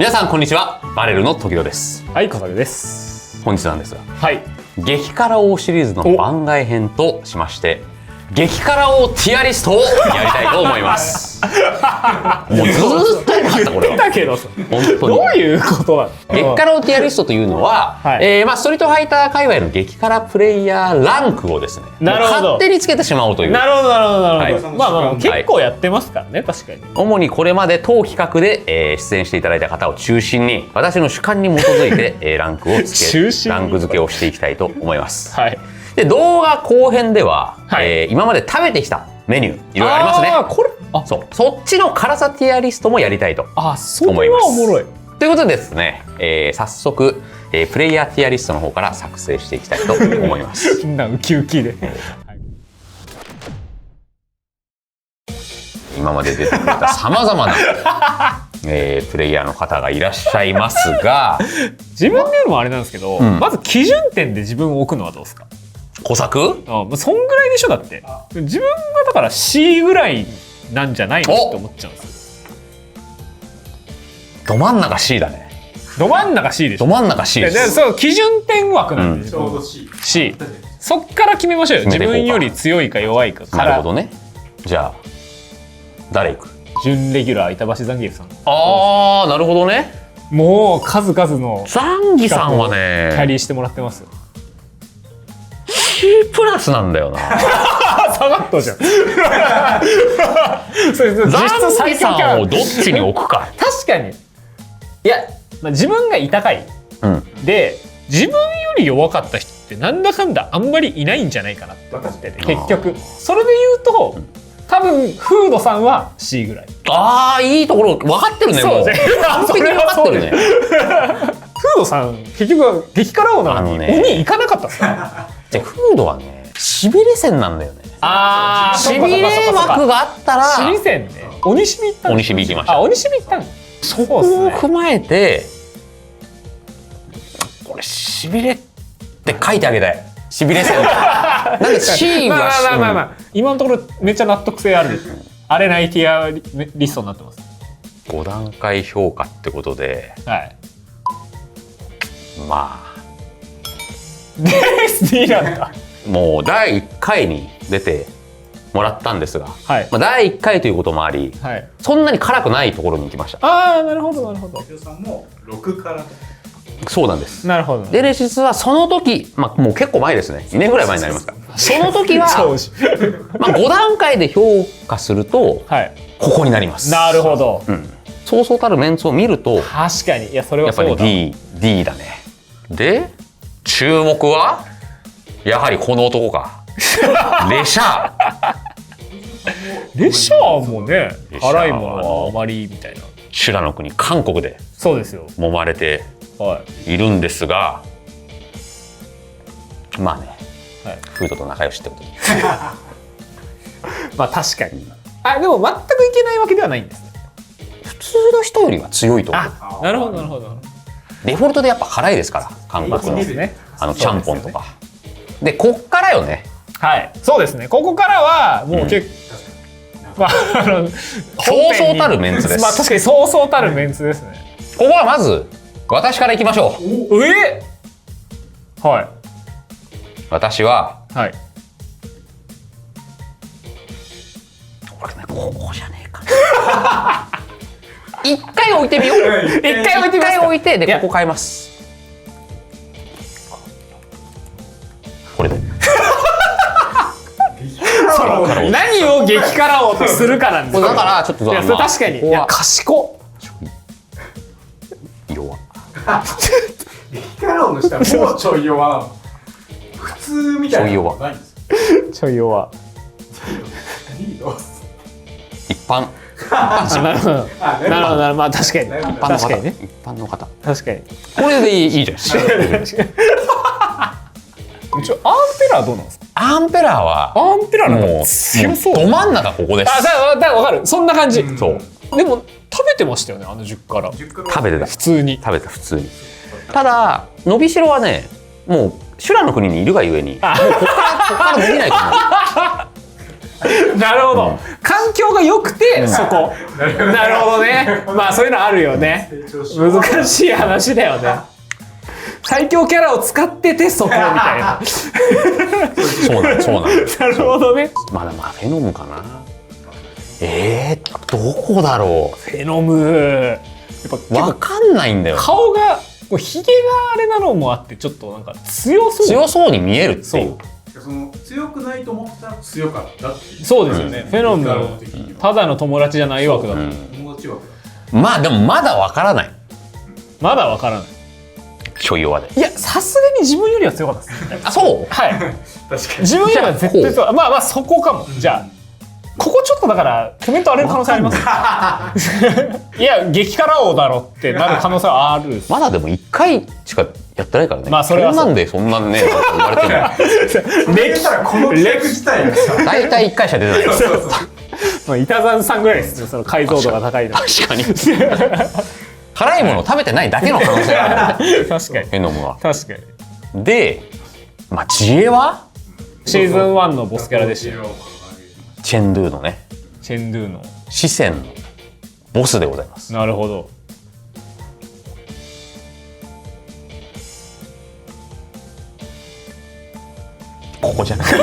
皆さんこんにちは。バレルの時戸です。はい、小竹です。本日なんですが、はい、激辛王シリーズの番外編としまして、激辛王ティアリストをやりたいと思います。もうずーっとやりましたこれは。だけどさ、本当にどういうことなの？激辛王ティアリストというのは、はい、ストリートファイター界隈の激辛プレイヤーランクをですね、なるほど、勝手につけてしまおうという。なるほどなるほどなるほど。はい、まあ結構やってますからね、確かに。主にこれまで当企画で、出演していただいた方を中心に私の主観に基づいて、ランクをつけランク付けをしていきたいと思います。はい。で動画後編では、はい、今まで食べてきたメニューいろいろありますね。これそっちの辛さティアリストもやりたいと思います。それはおもろい。ということでですね、早速、プレイヤーティアリストの方から作成していきたいと思います。ウキウキで、今まで出てくれたさまざまなプレイヤーの方がいらっしゃいますが、自分で言うのもあれなんですけど、まず基準点で自分を置くのはどうですか？小作？そんぐらいでしょ。だって自分がだから C ぐらいなんじゃないのって思っちゃうんですよ。ど真ん中 C だね。ど真ん中 C でしょ。ど真ん中 C です。そう、基準点枠なんで、ちょうど C。そっから決めましょうよ。自分より強いか弱いかから。なるほどね。じゃあ誰いく？準レギュラー板橋ザンギエフさん。ああ、なるほどね。もう数々のザンギさんはね、キャリーしてもらってますよ。C プラスなんだよな。下がったじゃん。それザンギさんをどっちに置くか。確かに。いや、自分がいたかい、で自分より弱かった人ってなんだかんだあんまりいないんじゃないかなって思ってて、結局それで言うと多分フードさんは C ぐらい。ああ、いいところ分かってるね。もう完璧に分かってるね。フードさん結局は激辛王なのに鬼行かなかったっすか？じゃあフードはね、しびれ線なんだよね。ああ、しびれ枠があったらしびれ線ね。鬼しび行ったんです。鬼しび行きました。あ、鬼しび行ったんです。そこを踏まえて、これしびれって書いてあげたい。しびれ線。なんで C はまあ今のところめっちゃ納得性ある。あれないティアリストになってます。5段階評価ってことで、はい。まあ D なんだ。もう第1回に出てもらったんですが、はい、第1回ということもあり、はい、そんなに辛くないところに行きました。ああ、なるほどなるほど。ひろさんも6辛。そうなんです。なるほど。で実はその時、もう結構前ですね。2年ぐらい前になりますか。その時は5段階で評価すると、はい、ここになります。なるほど。そうそうたるメンツを見ると、確かに、いやそれはそうだ。やっぱり D だね。で注目はやはりこの男か。レシャー。レシャーもね、辛いものはあまりみたいな。修羅の国韓国でそうですよ、揉まれているんですが、まあね、フードと仲良しってことで。まあ確かに。あ、でも全くいけないわけではないんですね。普通の人よりは強いと思う。あ、なるほどなるほど。デフォルトでやっぱ辛いですから、韓国のちゃんぽんとか。でこっからよね。はい、そうですね。ここからはもう結構、そうそうたるメンツです。まあ確かにそうそうたるメンツですね。ここはまず私からいきましょう。はい。私は、はい。これね、ここじゃねえかな。一回置いてみよう。一回置いて、でここ変えます。これで。何を激辛王とするかなんですよ。だからちょっと確かに。いや、賢っ。弱。激辛王の下はもうちょい弱なの。普通みたいなのないんですか？ちょい弱。一般。なるほど。なるほど。まあ確かに。一般の方。確かに。これでいいじゃん。アンペラーどうなんですか？アンペラーはもう強そう。ど真ん中ここです。あ、だわかる。そんな感じ。そう。でも食べてましたよね、あの10辛。食べてた。普通に。食べた普通に。ただ伸びしろはね、もう修羅の国にいるがゆえに、もうここから伸びないと思う。なるほど、環境が良くてそこ、なるほどね。まあそういうのあるよね。難しい話だよね。最強キャラを使っててそこみたいな。そうなんなるほどね。まだフェノムかな。どこだろフェノムう。わかんないんだよ。顔がヒゲがあれなのもあってちょっとなんか強そうに見えるっていう。その強くないと思ったら強かったっていう。そうですよね、フェノムただの友達じゃない枠だと、友達枠だ。まあでもまだわからない。まだわからない。ちょい弱で。いや、さすがに自分よりは強かったですね。あ、そう。はい。確かに。自分よりは絶対強い。まあそこかも。じゃあここちょっとだからコメント荒れる可能性あります。いや、激辛王だろってなる可能性はある。まだでも1回しかやってないからね。まあそれはそんなんでそんなんね言われても歴たらこの企画自体がさ、大体1回しか出てない。まあ板山さんぐらいですね、その解像度が高いの。確かに。辛いものを食べてないだけの可能性がある。確かに。フェノムは。確かに。で、知恵はシーズン1のボスキャラでしたよ。チェンドゥのね、チェンドゥの四川のボスでございます。なるほど。ここじゃない。そ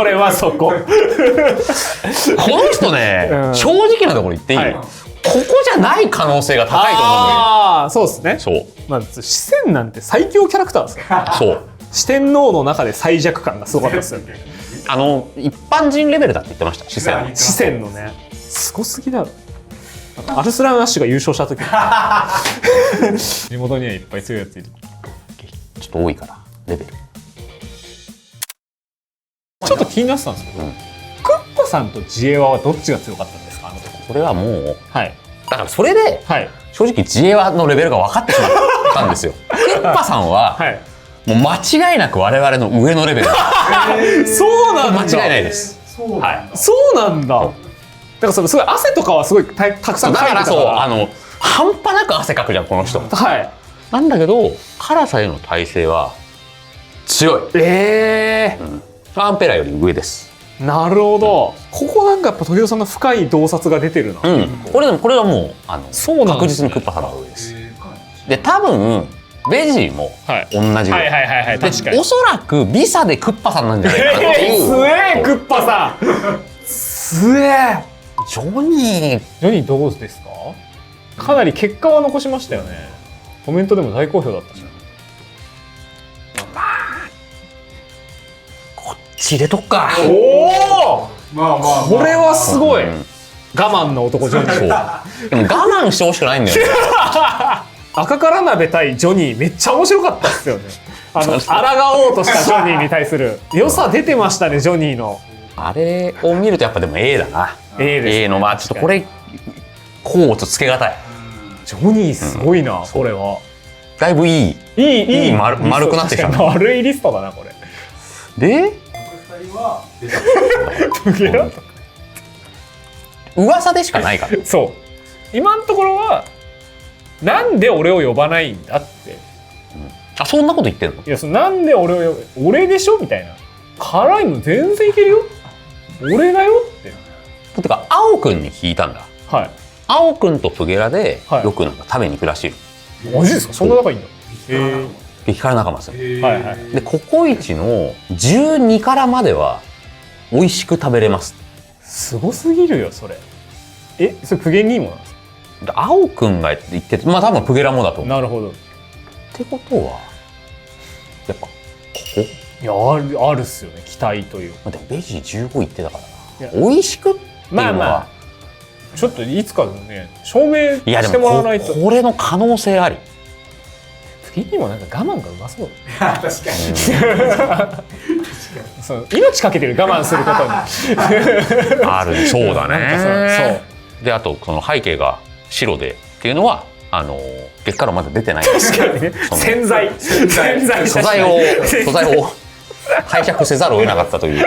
れはそこ。この人ね、正直なところ言っていい、ここじゃない可能性が高いと思うんだよ。ああ、そうですね。そう。まあ四川なんて最強キャラクターですよ。そう。四天王の中で最弱感がすごかったですよね。一般人レベルだって言ってました。四川。四川のね、すごすぎだろ。アルスランアッシュが優勝した時。地元にはいっぱい強いやついる。ちょっと多いからレベル。ちょっと気になってたんですけど、クッパさんとジエワはどっちが強かったんですか、あの時。これはもう、はい。だからそれで、はい。正直ジエワのレベルが分かってしまったんですよ。クッパさんは、はい。もう間違いなく我々の上のレベル。そうなんだ。間違いないです。はい。そうなんだ。だからそのすごい汗とかはすごいたくさんかいてたから。だからそう半端なく汗かくじゃんこの人。はい。なんだけど辛さへの耐性は強い。アンペラより上です。なるほど。ここなんかやっぱ時生さんの深い洞察が出てるな。これはもうそうなんですね、確実にクッパさんが上です。で多分ベジーも同じぐらい。はい確かに。おそらくビサでクッパさんなんじゃないかなっていう。すえクッパさん。すえ。ジョニーどうですか。かなり結果は残しましたよね。コメントでも大好評だったし。こっち入れとくか。おお。まあこれはすごい。我慢の男ジョニー。でも我慢してほしくないんだよね。赤から鍋対ジョニーめっちゃ面白かったっすよね。抗おうとしたジョニーに対する良さ出てましたね、ジョニーの。あれを見るとやっぱでも A だな。 A です。 A のちょっとこれ甲乙つけがたい。ジョニーすごいな、これは。だいぶいい丸くなってきた。丸いリストだなこれ。で噂でしかないから。そう今のところはなんで俺を呼ばないんだって。あ、そんなこと言ってるの？いや、なんで俺でしょみたいな。辛いの全然いけるよ、俺だよって。てか青くんに聞いたんだ。はい。青くんとプゲラではいよくなんか食べに行くらしいの。マジですか？そんな仲いいんだ。激辛仲間ですよ。はいはい。でココイチの12辛までは美味しく食べれます。すごすぎるよそれ。それプゲニーモなんですか？で青くんが言ってて、まあ多分プゲラもだと思う。なるほど。ってことはやっぱここ。いや、あるっすよね、期待という。でもベジ15言ってたからな。いや美味しくっていうのはちょっといつかね証明いやでしてもらわもないと。これの可能性あり。プゲニーモなんか我慢がうまそう。確かに。そう命かけてる、我慢することに。ある。そうだね。そう。であとその背景が白でっていうのは激辛まだ出てない。確かにね。洗剤素材を拝借せざるを得なかったという。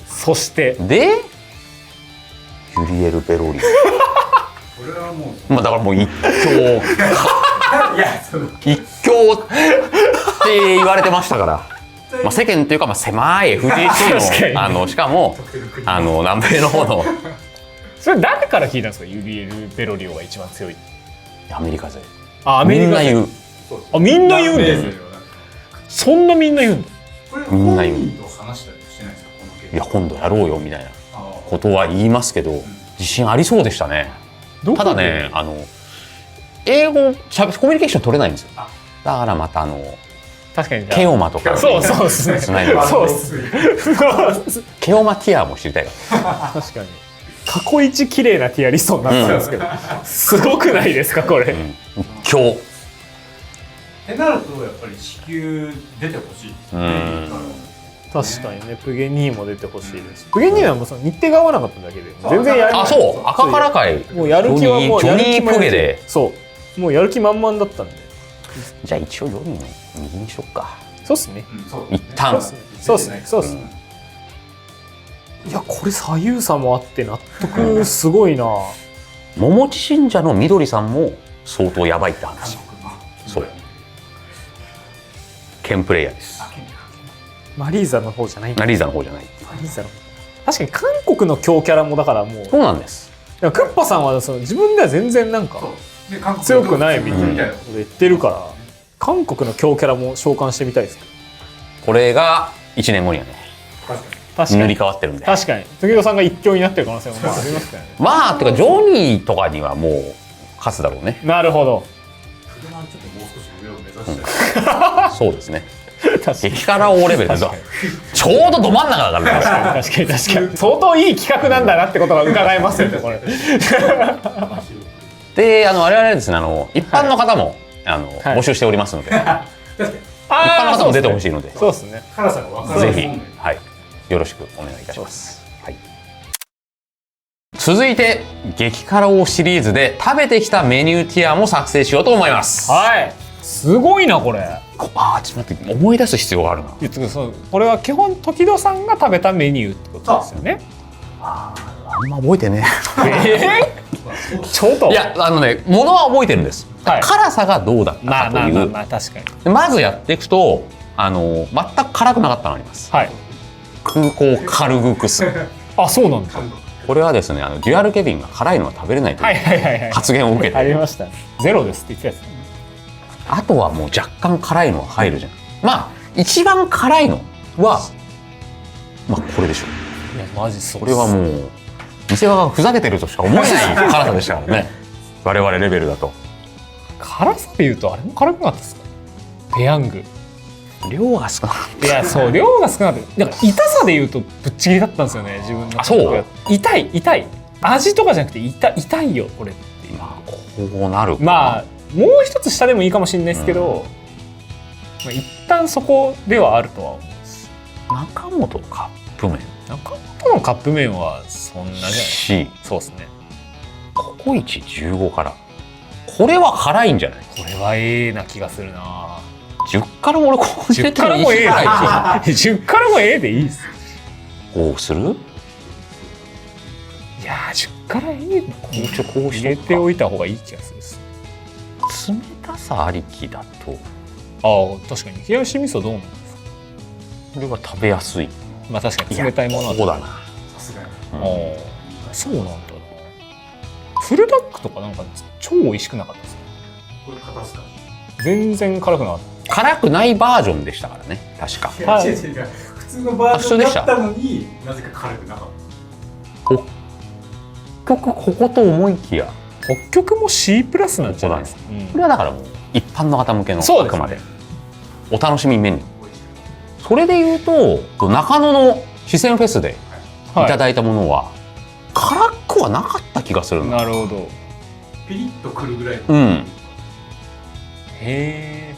そしてでユリエル・ベロリー。これはもう。まあだからもう一強いや、その。って言われてましたから。まあ、世間というか、まあ、狭い FGC のしかも南米の方のそれ誰から聞いたんですか？ユリエル・ベロリオが一番強いって。アメリカ勢。あ、アメリカ勢。みんな言う。あ、みんな言うんですだ。よ。そんなみんな言うんだ。これみんな言う本人と話したりしてないですか？この件。いや今度やろうよみたいなあことは言いますけど、自信ありそうでしたね。ただね、英語コミュニケーション取れないんですよ。だからまた確かに。ケオマとかそうですね。つないでそうっす。ケオマティアも知りたいか確かに。過去一綺麗なティアリストになったんですけど、すごくないですかこれ。ら、今日ってなるとやっぱり至急出てほしいですね。確かにね、プゲニーも出てほしいです。プゲニーはもうその日程が合わなかっただけで、全然やる。あ、そう赤から会もうやる気はもうジョニープゲで、そうもうやる気満々だったんで。じゃあ一応4人の右にしよっか。そうっすね。一旦そうっすね。いや、これ左右差もあって納得すごいな。桃地信者のみどりさんも相当やばいって話。そうケンプレイヤーです。マリーザの方じゃない。ナリーザの方じゃない。マリーザの方。確かに韓国の強キャラもだからもう。そうなんです。クッパさんはその自分では全然なんか強くないみたいなこと言ってるから、韓国の強キャラも召喚してみたいですけど。これが1年後にはね確かに塗り替わってるんで。確かに時戸さんが一強になってる可能性もまあありますからね。まあてかジョニーとかにはもう勝つだろうね。なるほど。フルマンちょっともう少し上を目指したい。そうですね。確かに激辛王レベルでちょうどど真ん中だからね。確かに相当いい企画なんだなってことが伺えますよねこれ。で我々ですね一般の方も募集しておりますので、一般の方も出てほしいので、そうですね。辛さが分かる。ぜひはいよろしくお願いいたします。はい。続いて激辛王シリーズで食べてきたメニューティアも作成しようと思います。はい。すごいなこれ。ちょっと待って思い出す必要があるな。これは基本時戸さんが食べたメニューってことですよね。あんま覚えてねちょっといやものは覚えてるんです、はい、辛さがどうだったかというまあ確かにまずやっていくと全く辛くなかったのあります。はい。空港カルグクス。あ、そうなんだ。これはですねデュアルケビンが辛いのは食べれないという発言を受けてありましたね。ゼロですって言ってたやつ。あとはもう若干辛いのは入るじゃん。まあ一番辛いのはまあこれでしょう。いやマジそう。これはもう店側がふざけてるとしか思えない辛さでしたからね。我々レベルだと。辛さでいうとあれも辛くなかったですか？ペヤング。量が少ない。いやそう量が少なくて、だから痛さでいうとぶっちぎりだったんですよね自分の。あ、そう。痛い。味とかじゃなくて痛いよこれっていう。まあこうなる。まあもう一つ下でもいいかもしれないですけど、まあ、一旦そこではあるとは思うんです。中本カップ麺。中本のカップ麺はそんなじゃない。し、そうですね。ココイチ15辛。これは辛いんじゃない？これはええな気がするな。10辛も俺ここに入れ10てもいい辛もええ辛いでしょ。10辛もええでいいっす。こうする？いやー10辛ええの一応こうし入れとくておいた方がいい気がするっす。か。冷たさありきだとああ確かに冷やし味噌どうなんですか？これは食べやすい。まあ確かに冷たいものはこうだな。さすがに。ああそうなんだな。フルダックとかなんか超美味しくなかったですか？これ硬すか。全然辛くなかっ辛くないバージョンでしたからね確か。いや違う。普通のバージョンだったのになぜか辛くなかった。結局ここと思いきやた。北極も C プラスなんじゃないですか？これはだからもう一般の方向けのそうですねあくまでお楽しみメニュー。それで言うと中野の四川フェスでいただいたものは、辛くはなかった気がするな。なるほど。ピリッとくるぐらいの。うん。へえ。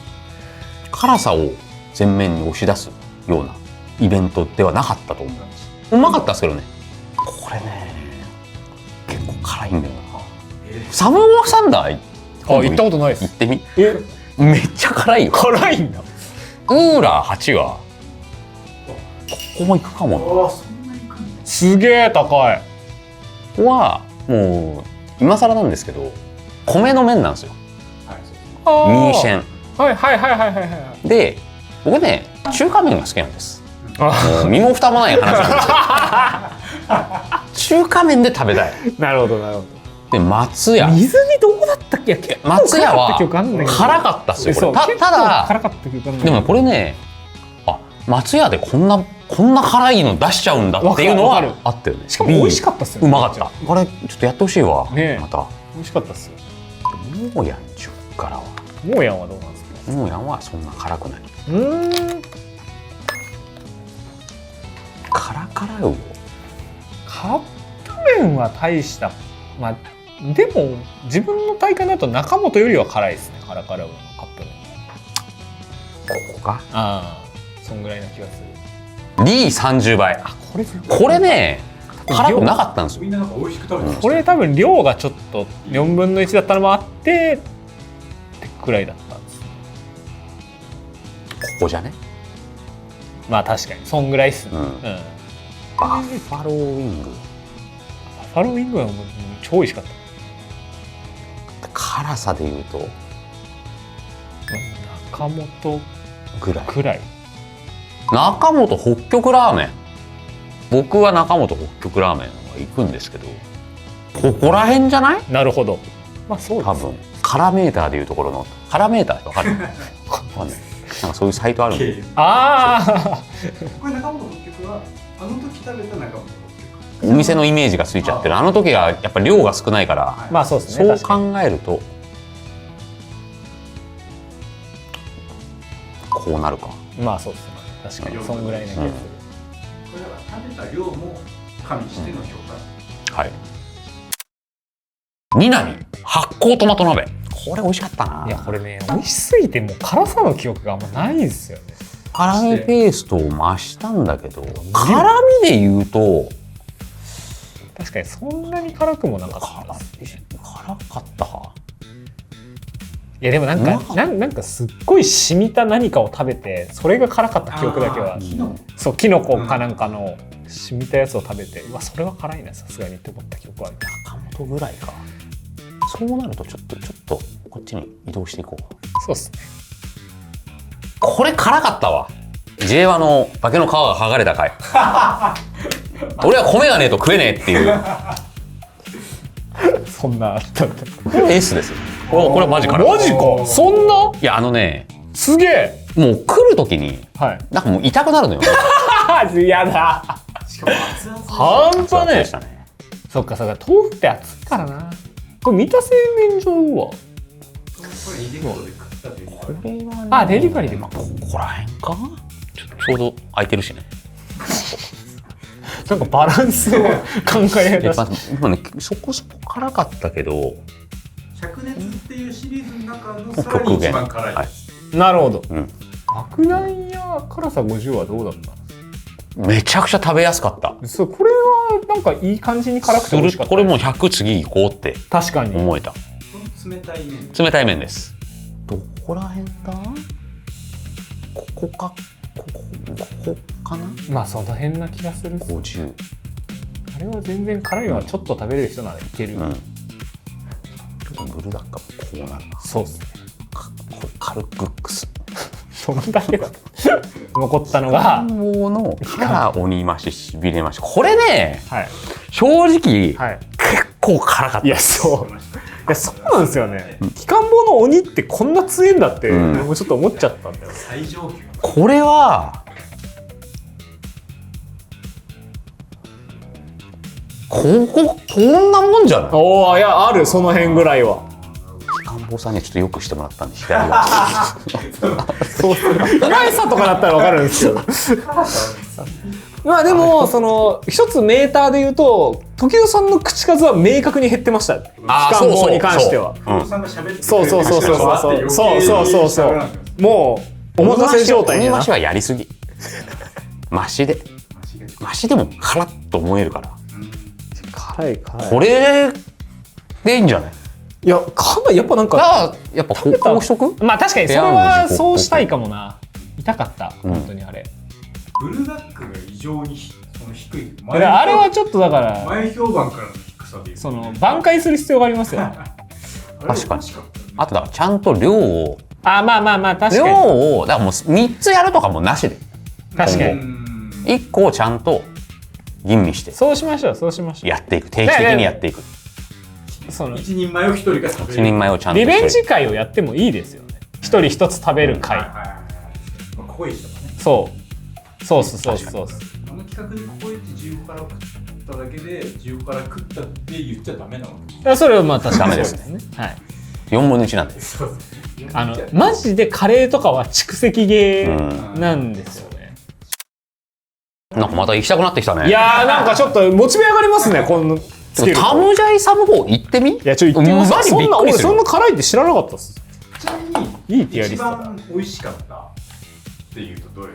辛さを前面に押し出すようなイベントではなかったと思うんです。うまかったですけどね。これね結構辛いんだよな。サム・オーサンダー行ったことないです。行ってみ。えめっちゃ辛いよ。辛いんだ。ウーラー8はここも行くかもな。ああそんなにいくんだ。すげえ高い。ここはもう今更なんですけど米の麺なんですよ。はいそう。ミーシェンはい。で僕ね中華麺が好きなんです。あもう身も蓋もない話なんですよ。中華麺で食べたい。なるほどなるほど。で松屋、水煮どうだったっけ？結構松屋は辛かった記憶あんだけど辛かったっすよこれ。そう結構ただ辛かった記憶あんだけどでもこれね、あ、松屋でこんな辛いの出しちゃうんだっていうのはわかるあったよね。しかも美味しかったっすよね。うまかった。これちょっとやってほしいわ。ねえまた。美味しかったっすよ。もうやん10からは。もうやんはどうなんですか？もうやんはそんな辛くない。カラカラよ。カップ麺は大したまあでも自分の体感だと中本よりは辛いですね。カラカラウのカップ麺。ここか。ああそんぐらいな気がする。 D30 倍。これね辛くなかったんですよ。みんななんか美味しく食べてました。これ多分量がちょっと4分の1だったのもあってってくらいだったんです。ここじゃね。まあ確かにそんぐらいっすね。うんバッファローウィング。バッファローウィングはもう超美味しかった。辛さでいうと中本ぐらい。くらい。中本北極ラーメン。僕は中本北極ラーメンは行くんですけど、ここら辺じゃない？なるほど。まあそうです。多分カラメーターでいうところのカラメーターってわかる？わかんない。なんかそういうサイトあるんで。ああ。これ中本北極はあの時食べた中本北極。お店のイメージがついちゃってる。あの時はやっぱり量が少ないからまあそうですね。そう確かに考えるとこうなるか。まあそうですね。確かにそんぐらいな気がする。これだから食べた量も加味しての評価。はい。ニナミ発酵トマト鍋。これ美味しかったな。いやこれね美味しすぎてもう辛さの記憶があんまないんですよね。辛味ペーストを増したんだけど、辛味で言うと確かにそんなに辛くもなかったです。辛かったか。いやでもなんかなんかすっごい染みた何かを食べてそれが辛かった記憶だけは、そうキノコかなんかの染みたやつを食べて、うわそれは辛いなさすがにって思った記憶はある。中本ぐらいか。そうなるとちょっとこっちに移動していこう。そうっすね。これ辛かったわ。J1の化けの皮が剥がれた回。俺は米がねえと食えねえっていう。そんなあったんだ。これエースですよ。これはマジ辛い。マジか。そんな？いやすげえ。もう来る時にはい。なんかもう痛くなるのよ。やだ。しかも熱々。半端ねえ。でしたね。そっか豆腐って熱いからな。これ三田製麺所は。これイデコで食ったデリカリー。これはね。あデリカリーでここら辺か。ちょうど空いてるしね。なんかバランスを考え出し今ねそこそこ辛かったけど。灼熱っていうシリーズの中のさらに一番辛いはいです。なるほど。うん。爆弾や辛さ50はどうだったの？めちゃくちゃ食べやすかった。そうこれはなんかいい感じに辛くて美味しかった。これもう100次行こうって確かに。思えた。この冷たい麺。冷たい麺です。どこら辺だ？ここかここかなまあその辺な気がする。 50。あれは全然辛いのはちょっと食べれる人ならいける。うん。ちょっとブルダッカもこうなるな。そうっすね。これカルグックス。そのだけだ。残ったのが、ものから鬼増ししびれました。これね、はい正直、はい。結構辛かった。いやそう。いやそうなんですよね。機関砲の鬼ってこんな強いんだって、うんもうちょっと思っちゃったんだよ。最上級。これはこんなもんじゃない？おおいやあるその辺ぐらいは。官房さんにはちょっとよくしてもらったんで左は。そう辛さとかだったらわかるんですけど。まあでもその一つメーターで言うと時生さんの口数は明確に減ってました。機あー関砲に関しては。そうお父さんが喋ってそうそうそうそうそうそうそうそうもうお鬼任せ状態にな増しはやりすぎ。増しでも辛っと思えるから。辛い辛い。これでいいんじゃない？いやかなりやっぱなんかやっぱこうしとく？まあ確かにそれはそうしたいかもな。痛かった本当にあれ。ブルダックが異常にその低い。あれはちょっとだから前評判からの低さでいうその挽回する必要がありますよね。確かに。あとだからちゃんと量をあ、まあまあまあ、確か量に。をだからもう3つやるとかもなしで確かに。 1個をちゃんと吟味してそうしましょう、そうしましょう。やっていく、定期的にやっていく。その一人前を一人が食べる。一人前をちゃんとリベン一人ジ会をやってもいいですよね。一人一つ食べる会。はいはいはい。ここへ来たかね。そう。そうっす、そうっす、そうっす。あの企画にここへ来て15から食っただけで15から食ったって言っちゃダメなわけ。それはまあ確かにダメですね。はい。 4分の1なんでそうですね。マジでカレーとかは蓄積ゲうーなんですよね。なんかまた行きたくなってきたね。いやーなんかちょっとモチベ上がりますね、このつけると。タムジャイサムゴー行ってみ。いや、行ってみます。マジそんな、俺びっくりするそんな辛いって知らなかったっす。ちなみいいに一ティアリストだ。番美味しかったっていうとどれ？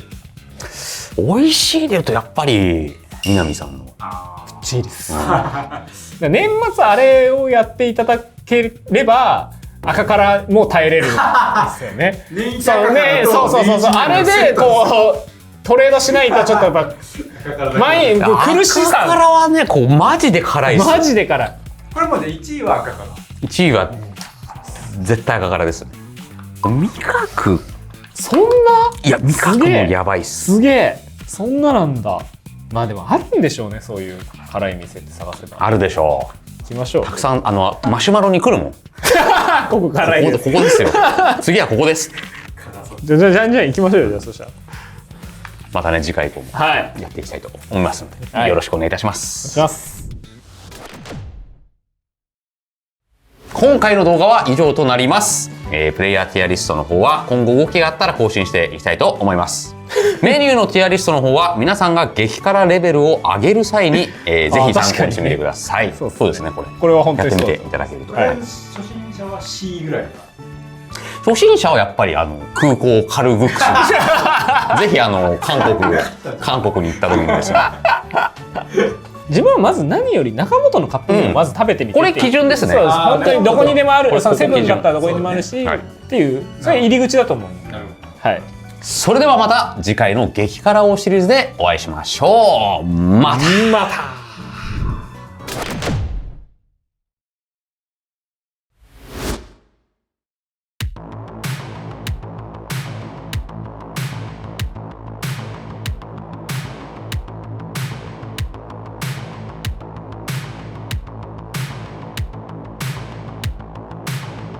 美味しいで言うとやっぱり南さんのああ。チーです。年末あれをやっていただければ赤からもう耐えれるんですよね。年一そうね、そうそうそうそう、あれでこうトレードしないとちょっとやっぱ前苦し赤かさらはねこうマジで辛いです。マジで辛い。これまで1位は赤から。 1位は絶対赤からです。味覚そんな、いや味覚もやばいっす。すげえ、そんななんだ。まあでもあるんでしょうね、そういう辛い店って探せば。あるでしょ行きましょう。う。たくさんマシュマロに来るもん。こここ辛いこです。ここですよ。次はここです。じゃあ行きましょうよ、じゃあそしたら。またね次回以降もはい。やっていきたいと思いますので、はいよろしくお願いいたしまお願いすし。ます。今回の動画は以上となります。プレイヤーティアリストの方は今後動きがあったら更新していきたいと思います。メニューのティアリストの方は皆さんが激辛レベルを上げる際に、ぜひ参考にしてみてください。そうですね、これ。これは本当にそうやってみていただけると。はい初心者は C ぐらいか。初心者はやっぱり空港カルグクスぜひ韓国に行った時にですね、自分はまず何より中本のカップ麺をまず食べてみて、これ基準ですね。そうです。本当にどこにでもある、これそのセブンだったらどここにでもあるし、はいっていうそれ入り口だと思う。なるほど。はい。それではまた次回の激辛王シリーズでお会いしましょう。また。また。